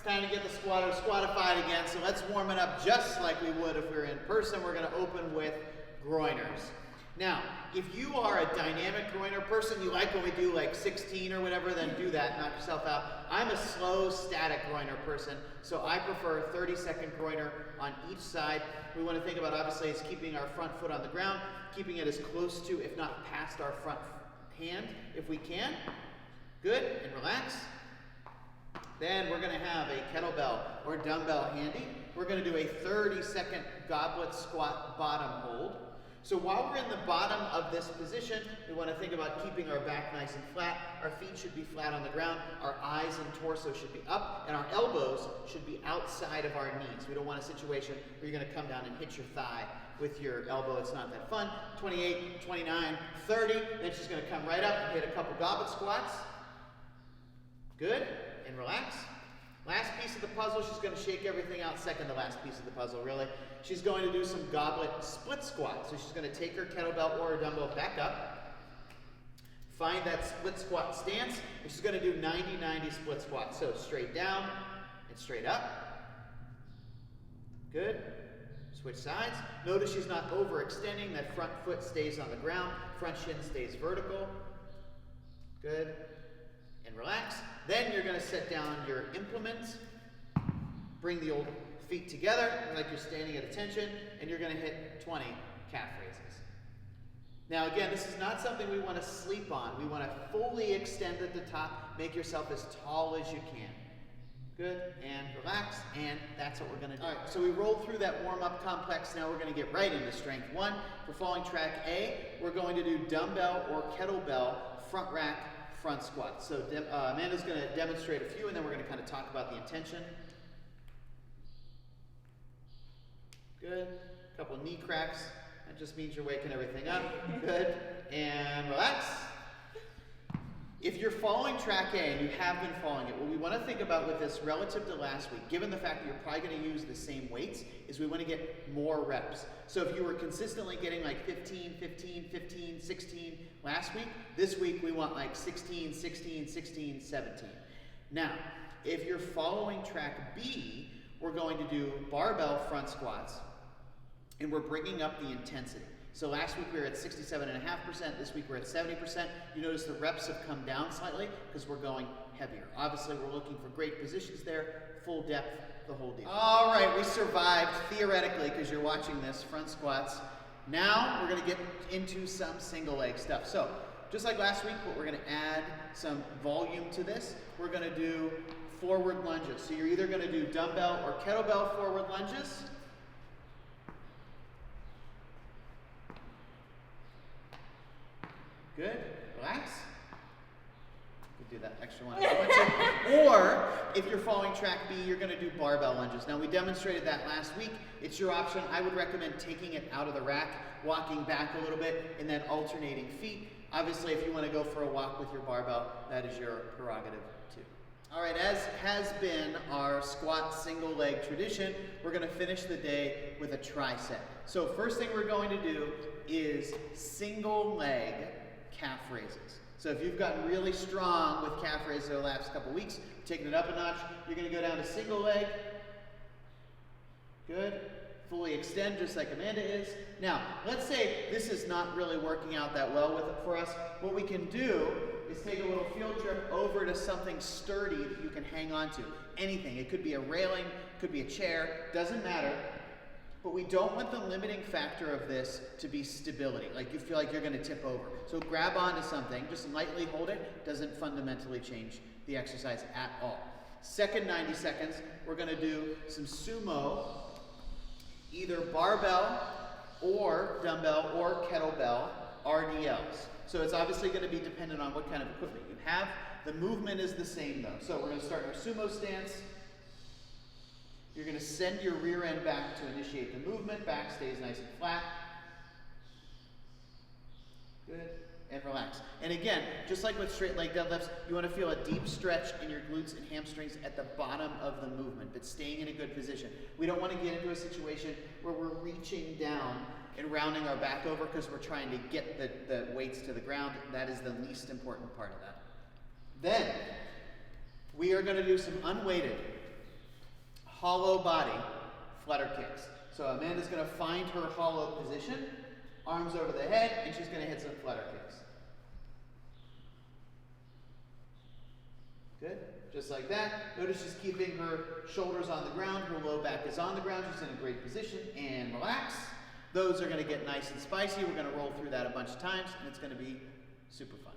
time to get the squatter squatified again. So let's warm it up just like we would if we were in person. We're going to open with groiners. Now, if you are a dynamic groiner person, you like when we do like 16 or whatever, then do that, knock yourself out. I'm a slow, static groiner person, so I prefer a 30-second groiner on each side. We want to think about, obviously, is keeping our front foot on the ground, keeping it as close to, if not past our front hand, if we can. Good, and relax. Then we're going to have a kettlebell or dumbbell handy. We're going to do a 30-second goblet squat bottom hold. So while we're in the bottom of this position, we want to think about keeping our back nice and flat. Our feet should be flat on the ground. Our eyes and torso should be up, and our elbows should be outside of our knees. We don't want a situation where you're going to come down and hit your thigh with your elbow. It's not that fun. 28, 29, 30. Then she's going to come right up and hit a couple goblet squats. Good, and relax. Last piece of the puzzle, she's going to shake everything out. Second to last piece of the puzzle, really. She's going to do some goblet split squat. So she's going to take her kettlebell or her dumbbell back up, find that split squat stance, and she's going to do 90-90 split squat. So straight down and straight up. Good. Switch sides. Notice she's not overextending. That front foot stays on the ground. Front shin stays vertical. Good. And relax. Then you're going to set down your implements, bring the old feet together like you're standing at attention, and you're going to hit 20 calf raises. Now again, this is not something we want to sleep on. We want to fully extend at the top, make yourself as tall as you can. Good, and relax, and that's what we're going to do. All right, so we rolled through that warm-up complex. Now we're going to get right into strength one. For following track A, we're going to do dumbbell or kettlebell front rack front squat. So Amanda's going to demonstrate a few, and then we're going to kind of talk about the intention. Good. A couple knee cracks. That just means you're waking everything up. Good. And relax. If you're following track A, and you have been following it, what we want to think about with this relative to last week, given the fact that you're probably going to use the same weights, is we want to get more reps. So if you were consistently getting like 15, 15, 15, 16 last week, this week we want like 16, 16, 16, 17. Now, if you're following track B, we're going to do barbell front squats, and we're bringing up the intensity. So last week we were at 67.5%, this week we're at 70%. You notice the reps have come down slightly because we're going heavier. Obviously we're looking for great positions there, full depth, the whole deal. All right, we survived theoretically because you're watching this, front squats. Now we're gonna get into some single leg stuff. So just like last week, but we're gonna add some volume to this. We're gonna do forward lunges. So you're either gonna do dumbbell or kettlebell forward lunges. Good. Relax. You can do that extra one if you want to. Or if you're following track B, you're going to do barbell lunges. Now we demonstrated that last week. It's your option. I would recommend taking it out of the rack, walking back a little bit, and then alternating feet. Obviously, if you want to go for a walk with your barbell, that is your prerogative too. All right, as has been our squat single leg tradition, we're going to finish the day with a tricep. So first thing we're going to do is single leg calf raises. So if you've gotten really strong with calf raises over the last couple weeks, taking it up a notch, you're going to go down to single leg. Good. Fully extend just like Amanda is. Now, let's say this is not really working out that well for us. What we can do is take a little field trip over to something sturdy that you can hang on to. Anything. It could be a railing, could be a chair, doesn't matter. But we don't want the limiting factor of this to be stability, like you feel like you're going to tip over. So grab onto something, just lightly hold it, doesn't fundamentally change the exercise at all. Second 90 seconds, we're going to do some sumo, either barbell or dumbbell or kettlebell RDLs. So it's obviously going to be dependent on what kind of equipment you have. The movement is the same though. So we're going to start our sumo stance. You're going to send your rear end back to initiate the movement. Back stays nice and flat. Good. And relax. And again, just like with straight leg deadlifts, you want to feel a deep stretch in your glutes and hamstrings at the bottom of the movement, but staying in a good position. We don't want to get into a situation where we're reaching down and rounding our back over because we're trying to get the weights to the ground. That is the least important part of that. Then, we are going to do some unweighted hollow body flutter kicks. So Amanda's going to find her hollow position, arms over the head, and she's going to hit some flutter kicks. Good, just like that. Notice she's keeping her shoulders on the ground, her low back is on the ground, she's in a great position, and relax. Those are going to get nice and spicy. We're going to roll through that a bunch of times, and it's going to be super fun.